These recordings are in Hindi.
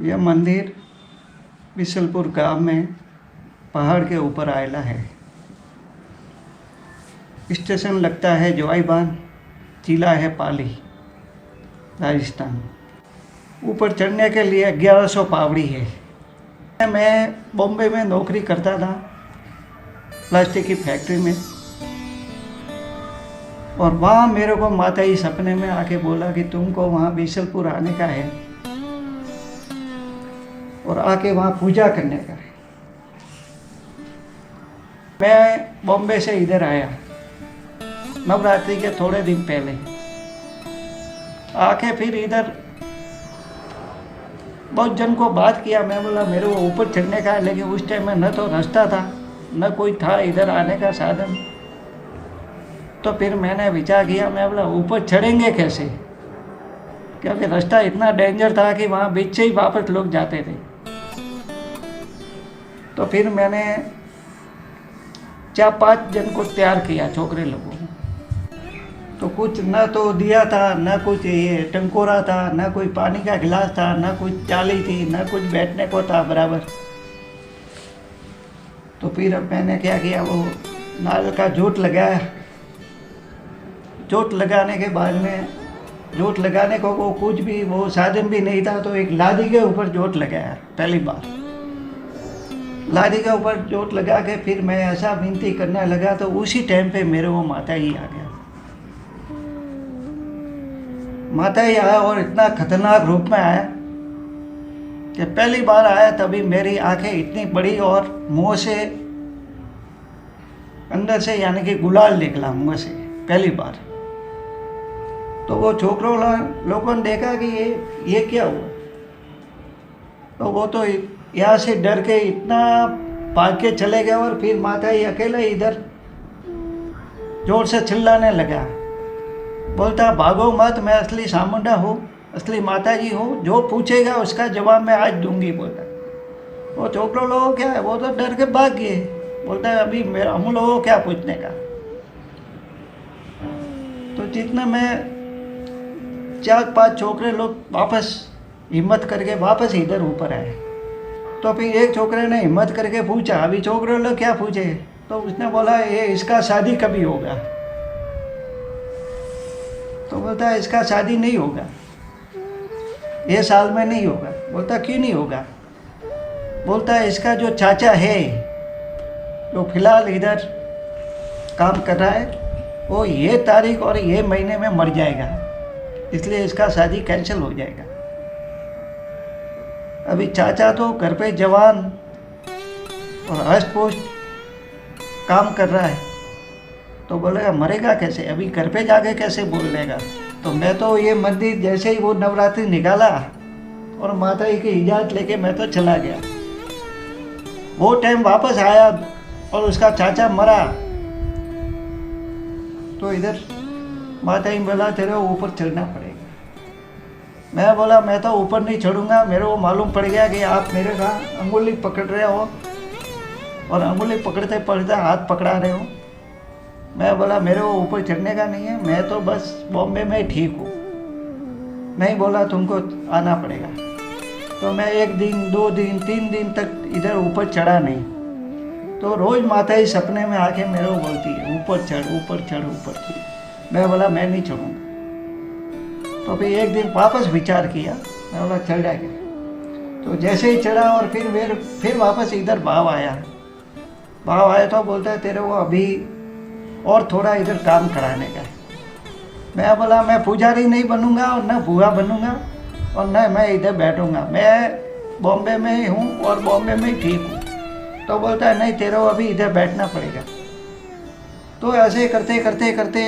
यह मंदिर बिशलपुर गांव में पहाड़ के ऊपर आयला है। स्टेशन लगता है जवाईबान, जिला है पाली, राजस्थान। ऊपर चढ़ने के लिए 1100 पावड़ी है। मैं बॉम्बे में नौकरी करता था, प्लास्टिक की फैक्ट्री में, और वहाँ मेरे को माता ही सपने में आके बोला कि तुमको वहाँ बिशलपुर आने का है और आके वहाँ पूजा करने का है। मैं बॉम्बे से इधर आया नवरात्रि के थोड़े दिन पहले, आके फिर इधर बहुत जन को बात किया। मैं बोला मेरे को ऊपर चढ़ने का है, लेकिन उस टाइम में न तो रास्ता था न कोई था इधर आने का साधन। तो फिर मैंने विचार किया, मैं बोला ऊपर चढ़ेंगे कैसे, क्योंकि रास्ता इतना डेंजर था कि वहाँ बीच से ही वापस लोग जाते थे। तो फिर मैंने 4-5 जन को तैयार किया, छोकरे लोगों को। तो कुछ न तो दिया था, न कुछ ये टंकोरा था, न कोई पानी का गिलास था, न कुछ चाली थी, न कुछ बैठने को था बराबर। तो फिर अब मैंने क्या किया, वो नाल का जोत लगाया। जोत लगाने के बाद में, जोत लगाने को वो कुछ भी वो साधन भी नहीं था, तो एक लादी के ऊपर जोत लगाया पहली बार। लादी के ऊपर जोत लगा के फिर मैं ऐसा विनती करने लगा, तो उसी टाइम पे मेरे को माता ही आ गया। माता ही आया और इतना खतरनाक रूप में आया कि पहली बार आया तभी मेरी आंखें इतनी बड़ी और मुंह से अंदर से यानी कि गुलाल निकला मुंह से पहली बार। तो वो छोकरों लोगों ने देखा कि ये क्या हुआ। तो वो तो यहाँ से डर के इतना भाग के चले गए, और फिर माता ही अकेले इधर जोर से चिल्लाने लगा, बोलता भागो मत, मैं असली सामुंडा हूँ, असली माता जी हूँ, जो पूछेगा उसका जवाब मैं आज दूंगी। बोलता वो छोकरों लोगों क्या है, वो तो डर के भाग गए। बोलता है अभी हम लोगों को क्या पूछने का। तो जितना मैं 4-5 छोकरे लोग वापस हिम्मत करके वापस इधर ऊपर आए। तो फिर एक छोकरे ने हिम्मत करके पूछा, अभी छोकरे लोग क्या पूछे, तो उसने बोला ये इसका शादी कभी होगा। तो बोलता है इसका शादी नहीं होगा, ये साल में नहीं होगा। बोलता क्यों नहीं होगा। बोलता है इसका जो चाचा है जो फिलहाल इधर काम कर रहा है, वो ये तारीख और ये महीने में मर जाएगा, इसलिए इसका शादी कैंसिल हो जाएगा। अभी चाचा तो घर पे जवान और हष्ट पुष्ट काम कर रहा है, तो बोलेगा मरेगा कैसे, अभी घर पे जाके कैसे बोल लेगा। तो मैं तो ये मंदिर जैसे ही वो नवरात्रि निकाला और माता जी की इजाज़त लेके मैं तो चला गया। वो टाइम वापस आया और उसका चाचा मरा, तो इधर माता जी बोला तेरे को ऊपर चढ़ना पड़ेगा। मैं बोला मैं तो ऊपर नहीं चढ़ूंगा, मेरे को मालूम पड़ गया कि आप मेरे का अंगुली पकड़ रहे हो और अंगुली पकड़ते पकड़ते हाथ पकड़ा रहे हो। मैं बोला मेरे को ऊपर चढ़ने का नहीं है, मैं तो बस बॉम्बे में ठीक हूँ। नहीं बोला तुमको आना पड़ेगा। तो मैं 1 दिन 2 दिन 3 दिन तक इधर ऊपर चढ़ा नहीं। तो रोज़ माता ही सपने में आके मेरे को बोलती है ऊपर चढ़ ऊपर चढ़ ऊपर चढ़। मैं बोला मैं नहीं चढ़ूँगा। तो फिर एक दिन वापस विचार किया, मैं बोला चढ़ गया। तो जैसे ही चढ़ा और फिर वापस इधर भाव आया। भाव आया तो बोलता है तेरे को अभी और थोड़ा इधर काम कराने का है। मैं बोला मैं पुजारी नहीं बनूंगा और न भूआ बनूंगा और न मैं इधर बैठूंगा, मैं बॉम्बे में ही हूँ और बॉम्बे में ही ठीक हूँ। तो बोलता है नहीं तेरे को अभी इधर बैठना पड़ेगा। तो ऐसे करते करते करते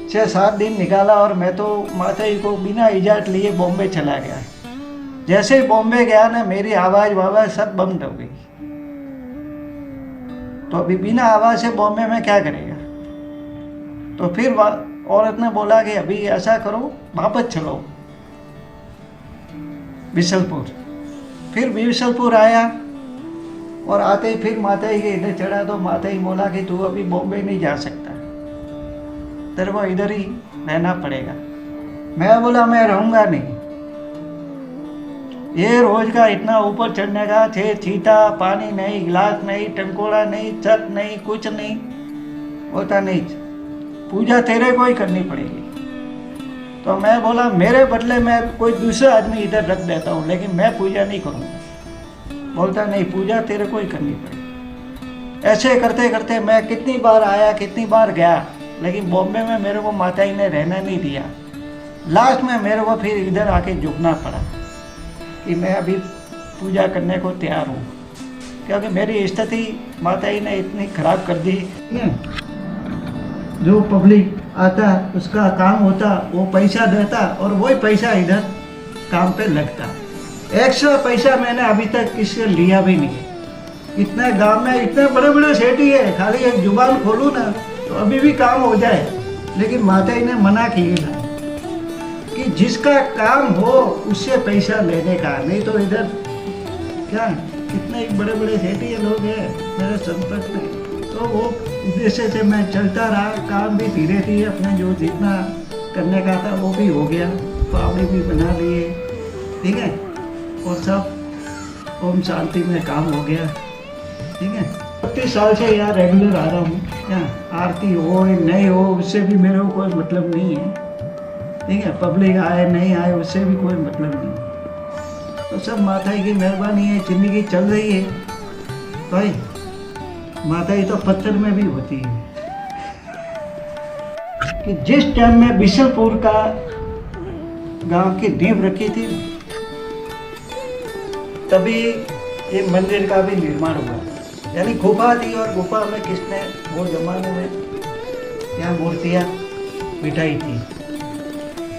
6-7 दिन निकाला और मैं तो माता जी को बिना इजाज़त लिए बॉम्बे चला गया। जैसे ही बॉम्बे गया ना, मेरी आवाज़ सब बंद हो गई। तो अभी बिना आवाज़ से बॉम्बे में क्या करेगा। तो फिर औरत ने बोला कि अभी ऐसा करो वापस चलो बिशलपुर। फिर बिशलपुर आया और आते ही फिर माता जी के इधर चढ़ा। तो माता जी बोला कि तू अभी बॉम्बे नहीं जा सकता, तेरे को इधर ही रहना पड़ेगा। मैं बोला मैं रहूँगा नहीं। ये रोज का इतना ऊपर चढ़ने का, थे चीता, पानी नहीं, गिलास नहीं, टंकोड़ा नहीं, छत नहीं, कुछ नहीं होता नहीं, पूजा तेरे को ही करनी पड़ेगी। तो मैं बोला मेरे बदले में कोई दूसरा आदमी इधर रख देता हूँ, लेकिन मैं पूजा नहीं करूँगा। बोलता नहीं, पूजा तेरे को ही करनी पड़ेगी। ऐसे करते करते मैं कितनी बार आया, कितनी बार गया, लेकिन बॉम्बे में मेरे को माताजी ने रहना नहीं दिया। लास्ट में मेरे को फिर इधर आके झुकना पड़ा कि मैं अभी पूजा करने को तैयार हूँ, क्योंकि मेरी स्थिति माताजी ने इतनी खराब कर दी। जो पब्लिक आता उसका काम होता, वो पैसा देता और वही पैसा इधर काम पे लगता। एक्स्ट्रा पैसा मैंने अभी तक किससे लिया भी नहीं। इतने गांव में इतने बड़े बड़े सेठी है, खाली एक जुबान खोलूँ ना तो अभी भी काम हो जाए, लेकिन माताजी ने मना किए ना कि जिसका काम हो उससे पैसा लेने का, नहीं तो इधर क्या कितने बड़े बड़े सेठी लोग हैं मेरे संपर्क में। तो वो उद्देश्य से मैं चलता रहा, काम भी धीरे धीरे अपने जो जितना करने का था वो भी हो गया, फावड़े भी बना लिए, ठीक है, और सब ओम शांति में काम हो गया, ठीक है। 30 साल से यहाँ रेगुलर आ रहा हूँ, यहाँ आरती हो नहीं हो उससे भी मेरे को कोई मतलब नहीं है, ठीक है। पब्लिक आए नहीं आए उससे भी कोई मतलब नहीं। तो सब माताजी की मेहरबानी है, जिंदगी चल रही है भाई। माताजी तो पत्थर में भी होती है कि जिस टाइम में बिशनपुर का गांव की नींव रखी थी, तभी ये मंदिर का भी निर्माण हुआ। यानी गुफा थी और गुफा में किसने वो जमाने में यहाँ मूर्तियाँ बिठाई थी,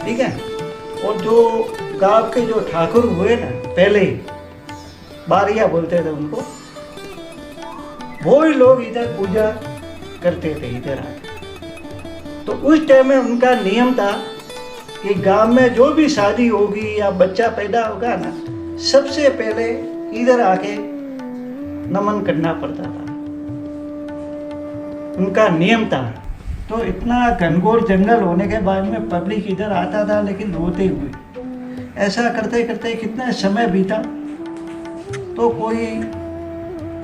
ठीक है। और जो गांव के जो ठाकुर हुए ना, पहले बारिया बोलते थे उनको, वो ही लोग इधर पूजा करते थे इधर आके। तो उस टाइम में उनका नियम था कि गांव में जो भी शादी होगी या बच्चा पैदा होगा ना, सबसे पहले इधर आके नमन करना पड़ता था, उनका नियम था। तो इतना घनघोर जंगल होने के बाद में पब्लिक इधर आता था, लेकिन रोते हुए। ऐसा करते करते कितना समय बीता, तो कोई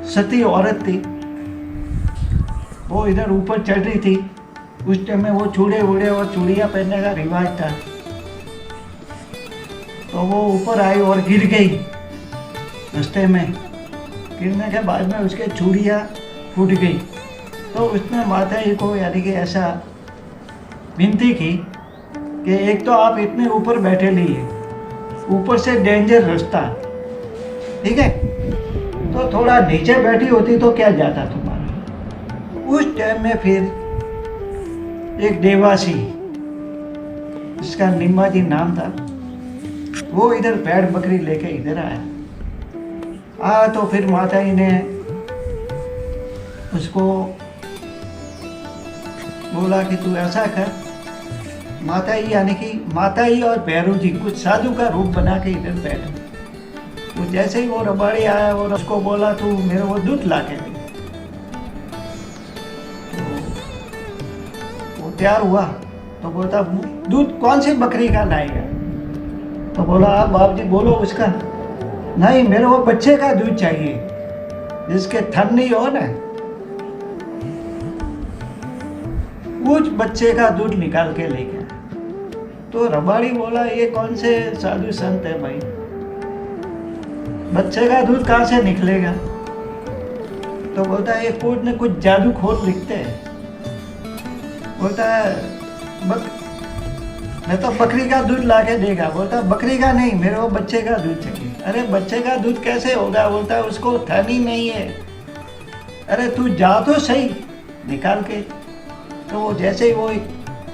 सती औरत थी, वो इधर ऊपर चढ़ रही थी। उस टाइम में वो चूड़े वूड़े और चूड़ियाँ पहनने का रिवाज था। तो वो ऊपर आई और गिर गई रास्ते में। गिरने के बाद में उसके चूड़ियाँ फूट गई। तो उसने माताजी को यानी कि ऐसा विनती की कि एक तो आप इतने ऊपर बैठे नहीं है, ऊपर से डेंजर रास्ता, ठीक है, तो थोड़ा नीचे बैठी होती तो क्या जाता तुम्हारा। उस टाइम में फिर एक देवासी, जिसका निम्मा जी नाम था, वो इधर भेड़ बकरी लेके इधर आया। तो फिर माताजी ने उसको बोला कि तू ऐसा कर। माताजी यानी कि माताजी और भैरू जी कुछ साधु का रूप बना के इधर बैठे। तो जैसे ही वो रबाड़ी आया और उसको बोला तू मेरे को दूध ला के दे, तो वो तैयार हुआ। तो बोलता दूध कौन सी बकरी का लाएगा। तो बोला आप बाप जी बोलो उसका। नहीं, मेरे को बच्चे का दूध चाहिए, जिसके थन नहीं हो ना, उस बच्चे का दूध निकाल के ले गया। तो रबाड़ी बोला ये कौन से साधु संत है भाई, बच्चे का दूध कहाँ से निकलेगा। तो बोलता है ये कुछ न कुछ जादू खोर लिखते हैं। बोलता है मैं तो बकरी का दूध ला के देगा। बोलता बकरी का नहीं, मेरे को बच्चे का दूध चाहिए। अरे बच्चे का दूध कैसे होगा। बोलता है उसको थन ही नहीं है। अरे तू जा तो सही निकाल के। तो वो जैसे ही वो एक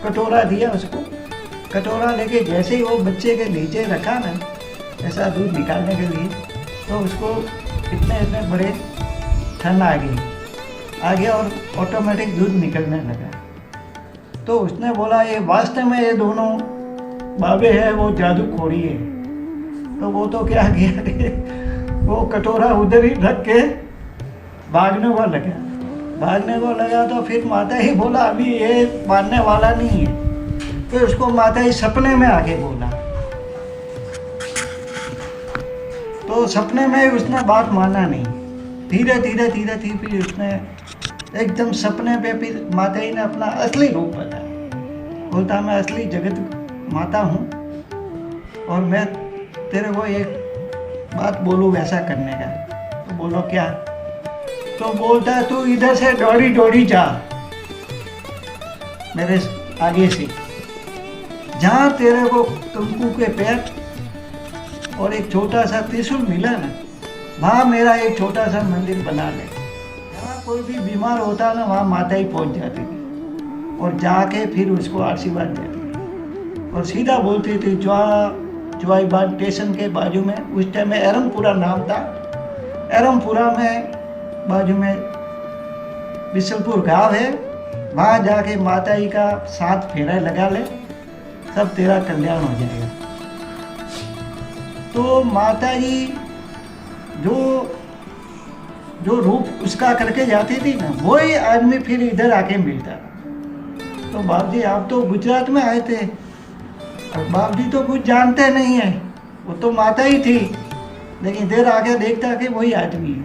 कटोरा दिया उसको, कटोरा लेके जैसे ही वो बच्चे के नीचे रखा ना ऐसा दूध निकालने के लिए, तो उसको इतने इतने बड़े थन आ गया और ऑटोमेटिक दूध निकलने लगा। तो उसने बोला ये वास्तव में ये दोनों बाबे हैं, वो जादू खोरी है। तो वो तो क्या किया कि वो कटोरा उधर ही रख के भागने को लगा। तो फिर माता ही बोला अभी ये मानने वाला नहीं है। फिर उसको माता ही सपने में आके बोला तो सपने में उसने बात माना नहीं। धीरे धीरे धीरे धीरे फिर उसने एकदम सपने पे फिर माता जी ने अपना असली रूप बताया। बोलता मैं असली जगत माता हूँ और मैं तेरे को एक बात बोलूँ वैसा करने का। तो बोलो क्या? तो बोलता है तू इधर से दौड़ी दौड़ी जा मेरे आगे से, जहाँ तेरे को कंकु के पेड़ और एक छोटा सा त्रिशूल मिला ना, वहाँ मेरा एक छोटा सा मंदिर बना ले। जहाँ कोई भी बीमार होता ना वहाँ माता ही पहुँच जाती थी और जाके फिर उसको आशीर्वाद देती थी। और सीधा बोलती थी जवाईबाग स्टेशन के बाजू में, उस टाइम में एरमपुरा नाम था, एरमपुरा में बाजू में बिशलपुर गांव है, वहाँ जाके माता जी का 7 फेरा लगा ले, सब तेरा कल्याण हो जाएगा। तो माता जी जो रूप उसका करके जाती थी ना, वही आदमी फिर इधर आके मिलता था। तो बाप जी आप तो गुजरात में आए थे और बाप जी तो कुछ जानते नहीं है, वो तो माता ही थी, लेकिन इधर आके देखता कि वही आदमी है।